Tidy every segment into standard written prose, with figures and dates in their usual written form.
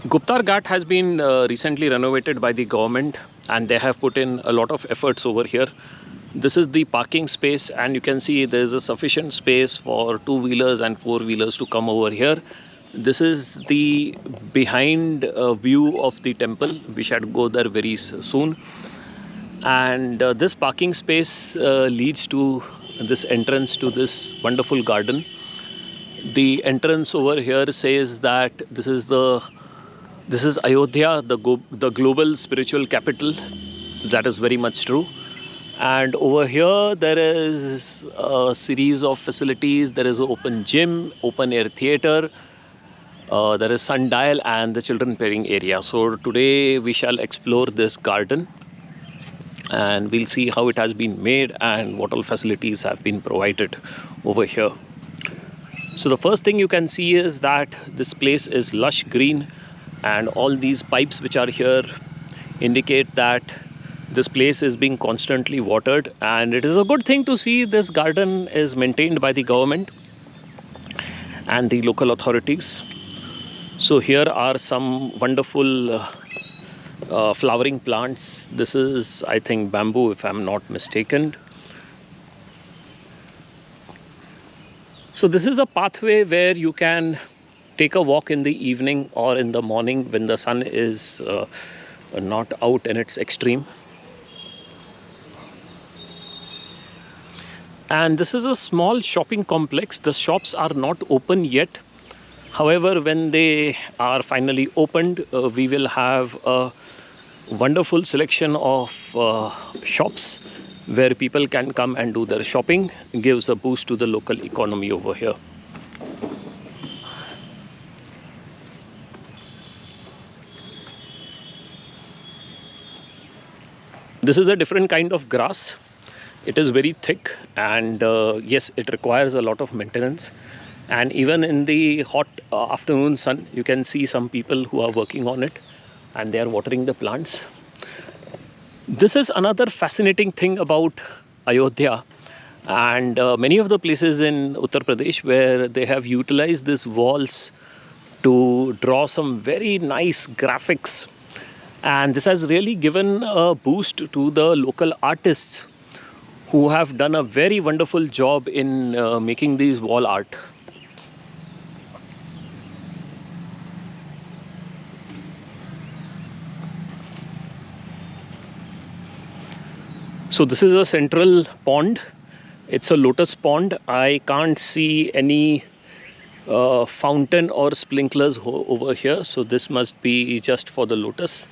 Guptar Ghat has been recently renovated by the government, and they have put in a lot of efforts over here. This is the parking space, and you can see there is a sufficient space for two-wheelers and four-wheelers to come over here. This is the behind view of the temple. We shall go there very soon. And this parking space leads to this entrance to this wonderful garden. The entrance over here says that this is Ayodhya, the global spiritual capital. That is very much true. And over here there is a series of facilities. There is an open gym, open air theater, there is sundial and the children playing area. So today we shall explore this garden and we'll see how it has been made and what all facilities have been provided over here. So the first thing you can see is that this place is lush green, and all these pipes which are here indicate that this place is being constantly watered, and it is a good thing to see this garden is maintained by the government and the local authorities. So here are some wonderful flowering plants. This is, I think, bamboo, if I'm not mistaken. So this is a pathway where you can take a walk in the evening or in the morning when the sun is not out in its extreme. And this is a small shopping complex. The shops are not open yet. However, when they are finally opened, we will have a wonderful selection of shops where people can come and do their shopping. It gives a boost to the local economy over here. This is a different kind of grass. It is very thick, and yes, it requires a lot of maintenance. And even in the hot afternoon sun, you can see some people who are working on it and they are watering the plants. This is another fascinating thing about Ayodhya and many of the places in Uttar Pradesh where they have utilized these walls to draw some very nice graphics. And this has really given a boost to the local artists who have done a very wonderful job in making these wall art. So this is a central pond. It's a lotus pond. I can't see any fountain or sprinklers over here. So this must be just for the lotus.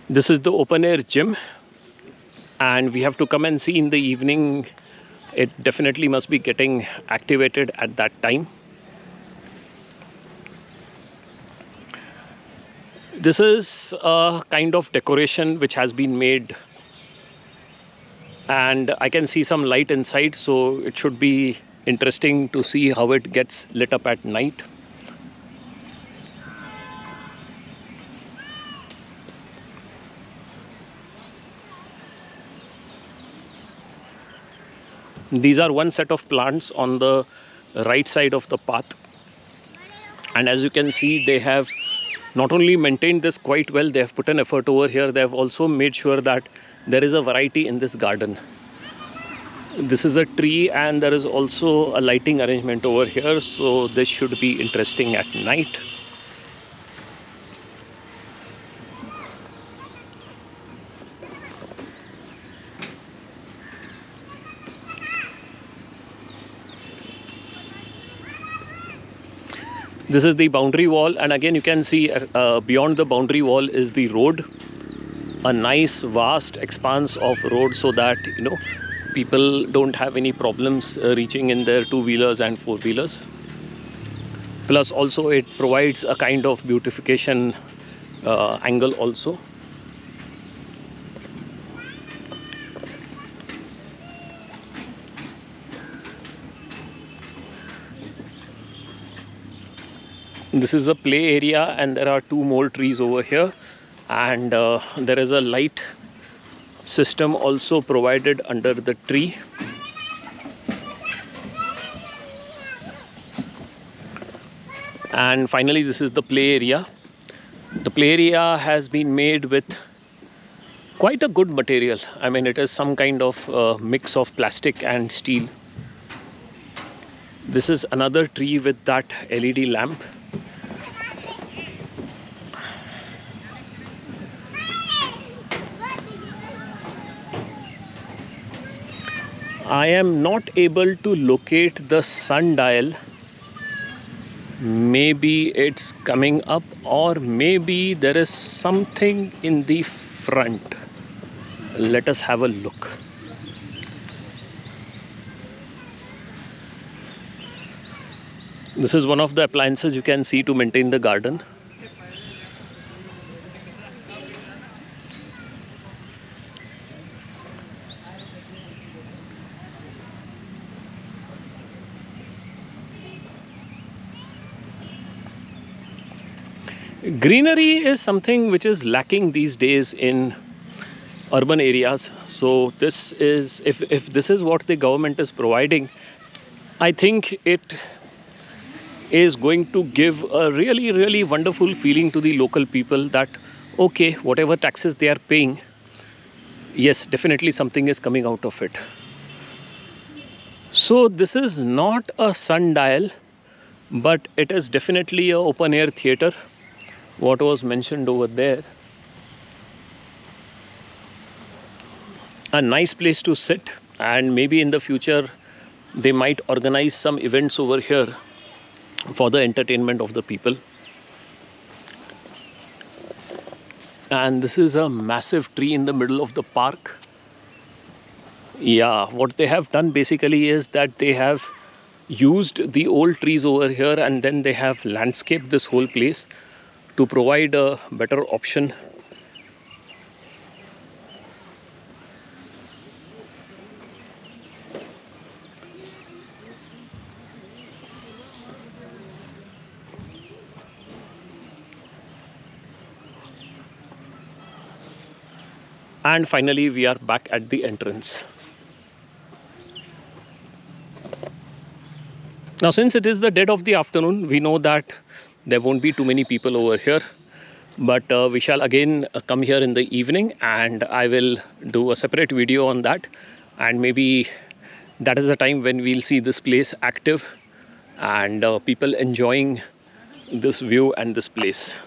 This is the open air gym, and we have to come and see in the evening. It definitely must be getting activated at that time. This is a kind of decoration which has been made, and I can see some light inside, so it should be interesting to see how it gets lit up at night. These are one set of plants on the right side of the path, and as you can see, they have not only maintained this quite well, they have put an effort over here. They have also made sure that there is a variety in this garden. This is a tree, and there is also a lighting arrangement over here, so this should be interesting at night. This is the boundary wall, and again you can see beyond the boundary wall is the road, a nice vast expanse of road, so that people don't have any problems reaching in their two-wheelers and four-wheelers. Plus also it provides a kind of beautification angle also. This is a play area, and there are 2 more trees over here, and there is a light system also provided under the tree. And finally, this is the play area. The play area has been made with quite a good material. I mean, it is some kind of mix of plastic and steel. This is another tree with that LED lamp. I am not able to locate the sundial. Maybe it's coming up, or maybe there is something in the front. Let us have a look. This is one of the appliances you can see to maintain the garden. Greenery is something which is lacking these days in urban areas. So this is, if this is what the government is providing, I think it is going to give a really wonderful feeling to the local people that okay, whatever taxes they are paying, yes, definitely something is coming out of it. So this is not a sundial, but it is definitely an open air theater, what was mentioned over there. A nice place to sit, and maybe in the future they might organize some events over here for the entertainment of the people. And this is a massive tree in the middle of the park. Yeah, what they have done basically is that they have used the old trees over here, and then they have landscaped this whole place to provide a better option. And finally, we are back at the entrance. Now, since it is the dead of the afternoon, we know that there won't be too many people over here. But we shall again come here in the evening, and I will do a separate video on that. And maybe that is the time when we'll see this place active and people enjoying this view and this place.